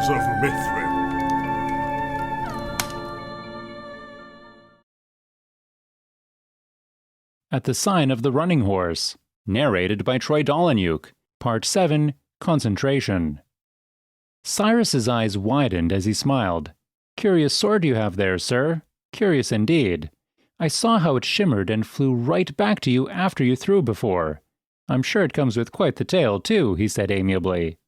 Tales of Mithrym. At the Sign of the Running Horse, narrated by Dolynuik, Part 7, Concentration. Cyrus's eyes widened as he smiled. "Curious sword you have there, sir. Curious indeed. I saw how it shimmered and flew right back to you after you threw before. I'm sure it comes with quite the tale, too," he said amiably.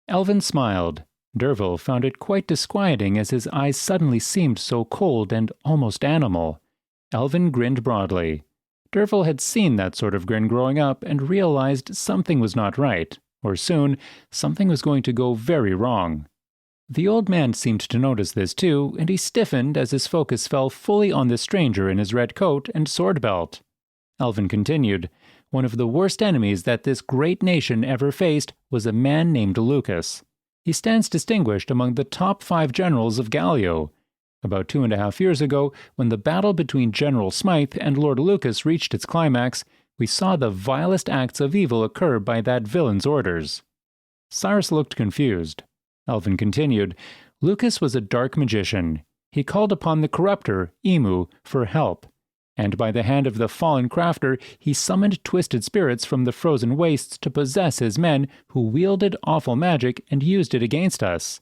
Elvin smiled. Dervil found it quite disquieting as his eyes suddenly seemed so cold and almost animal. Elvin grinned broadly. Dervil had seen that sort of grin growing up and realized something was not right, or soon something was going to go very wrong. The old man seemed to notice this too, and he stiffened as his focus fell fully on the stranger in his red coat and sword belt. Elvin continued, "One of the worst enemies that this great nation ever faced was a man named Lucas. He stands distinguished among the top 5 generals of Gallio. About 2.5 years ago, when the battle between General Smythe and Lord Lucas reached its climax, we saw the vilest acts of evil occur by that villain's orders." Cyrus looked confused. Elvin continued, "Lucas was a dark magician. He called upon the corrupter, Emu, for help, and by the hand of the fallen crafter he summoned twisted spirits from the frozen wastes to possess his men who wielded awful magic and used it against us."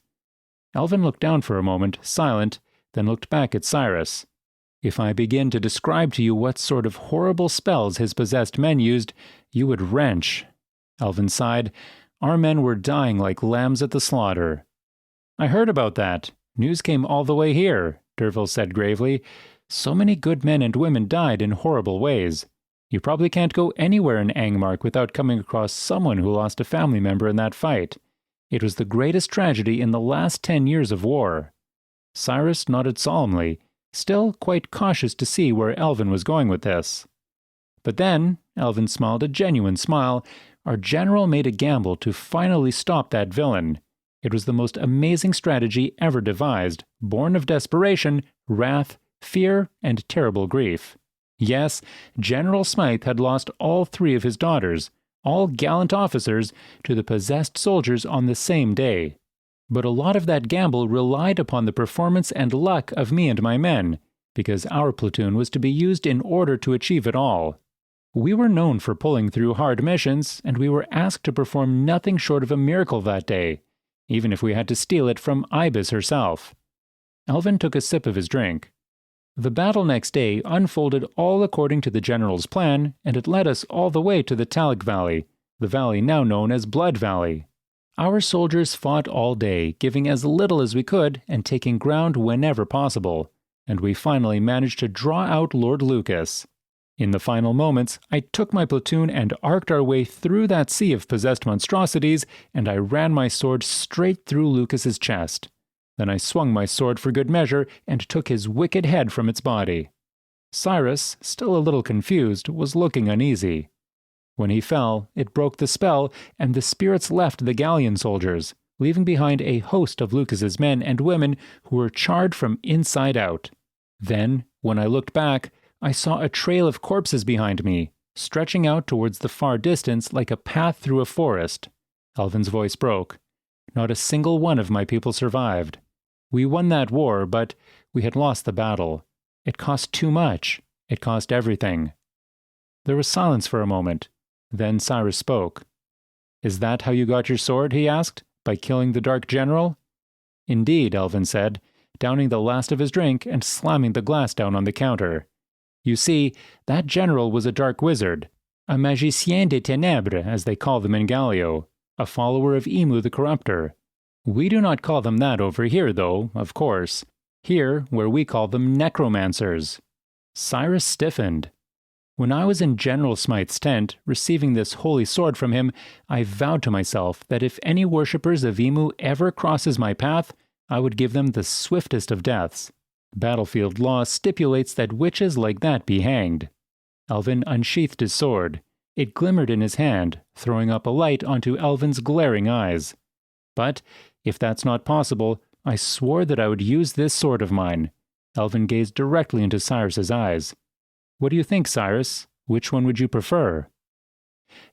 Elvin looked down for a moment, silent, then looked back at Cyrus. "If I begin to describe to you what sort of horrible spells his possessed men used, you would wrench." Elvin sighed. "Our men were dying like lambs at the slaughter." "I heard about that. News came all the way here," Dervil said gravely. "So many good men and women died in horrible ways. You probably can't go anywhere in Angmark without coming across someone who lost a family member in that fight. It was the greatest tragedy in the last 10 years of war." Cyrus nodded solemnly, still quite cautious to see where Elvin was going with this. "But then," Elvin smiled a genuine smile, "our general made a gamble to finally stop that villain. It was the most amazing strategy ever devised, born of desperation, wrath, fear, and terrible grief. Yes, General Smythe had lost all 3 of his daughters, all gallant officers, to the possessed soldiers on the same day. But a lot of that gamble relied upon the performance and luck of me and my men, because our platoon was to be used in order to achieve it all. We were known for pulling through hard missions, and we were asked to perform nothing short of a miracle that day, even if we had to steal it from Ibis herself." Elvin took a sip of his drink. "The battle next day unfolded all according to the general's plan, and it led us all the way to the Talik Valley, the valley now known as Blood Valley. Our soldiers fought all day, giving as little as we could and taking ground whenever possible, and we finally managed to draw out Lord Lucas. In the final moments, I took my platoon and arced our way through that sea of possessed monstrosities, and I ran my sword straight through Lucas's chest. Then I swung my sword for good measure and took his wicked head from its body." Cyrus, still a little confused, was looking uneasy. When he fell, it broke the spell, and the spirits left the Gallian soldiers, leaving behind a host of Lucas's men and women who were charred from inside out. Then, when I looked back, I saw a trail of corpses behind me, stretching out towards the far distance like a path through a forest. Elvin's voice broke. "Not a single one of my people survived. We won that war, but we had lost the battle. It cost too much. It cost everything." There was silence for a moment. Then Cyrus spoke. "Is that how you got your sword?" he asked. "By killing the Dark General?" "Indeed," Elvin said, downing the last of his drink and slamming the glass down on the counter. "You see, that general was a dark wizard, a magicien des ténèbres, as they call them in Gallio, a follower of Emu the Corrupter. We do not call them that over here, though, of course. Here, where we call them necromancers." Cyrus stiffened. "When I was in General Smythe's tent, receiving this holy sword from him, I vowed to myself that if any worshippers of Emu ever crosses my path, I would give them the swiftest of deaths. Battlefield law stipulates that witches like that be hanged." Elvin unsheathed his sword. It glimmered in his hand, throwing up a light onto Elvin's glaring eyes. "But, if that's not possible, I swore that I would use this sword of mine." Elvin gazed directly into Cyrus's eyes. "What do you think, Cyrus? Which one would you prefer?"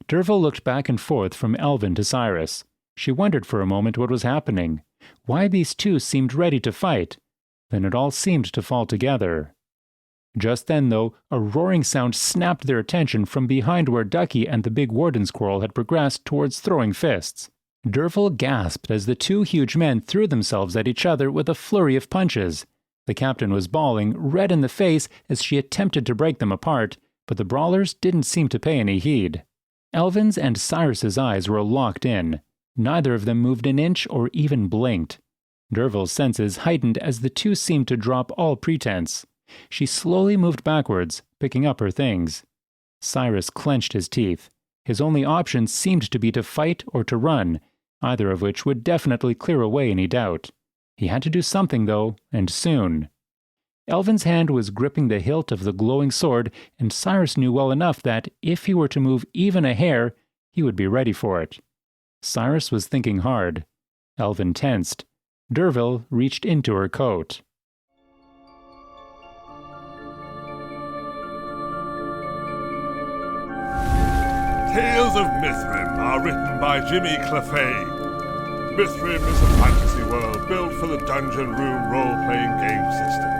Dervil looked back and forth from Elvin to Cyrus. She wondered for a moment what was happening. Why these two seemed ready to fight. Then it all seemed to fall together. Just then, though, a roaring sound snapped their attention from behind where Ducky and the big warden squirrel had progressed towards throwing fists. Dervil gasped as the two huge men threw themselves at each other with a flurry of punches. The captain was bawling, red in the face, as she attempted to break them apart, but the brawlers didn't seem to pay any heed. Elvin's and Cyrus's eyes were locked in. Neither of them moved an inch or even blinked. Dervil's senses heightened as the two seemed to drop all pretense. She slowly moved backwards, picking up her things. Cyrus clenched his teeth. His only option seemed to be to fight or to run, either of which would definitely clear away any doubt. He had to do something, though, and soon. Elvin's hand was gripping the hilt of the glowing sword, and Cyrus knew well enough that if he were to move even a hair, he would be ready for it. Cyrus was thinking hard. Elvin tensed. Dervil reached into her coat. Tales of Mithrym are written by Jimmy Clephane. Mithrym is a fantasy world built for the Dungeon Room role-playing game system.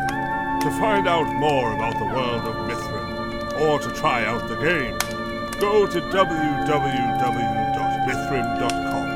To find out more about the world of Mithrym, or to try out the game, go to www.mithrym.com.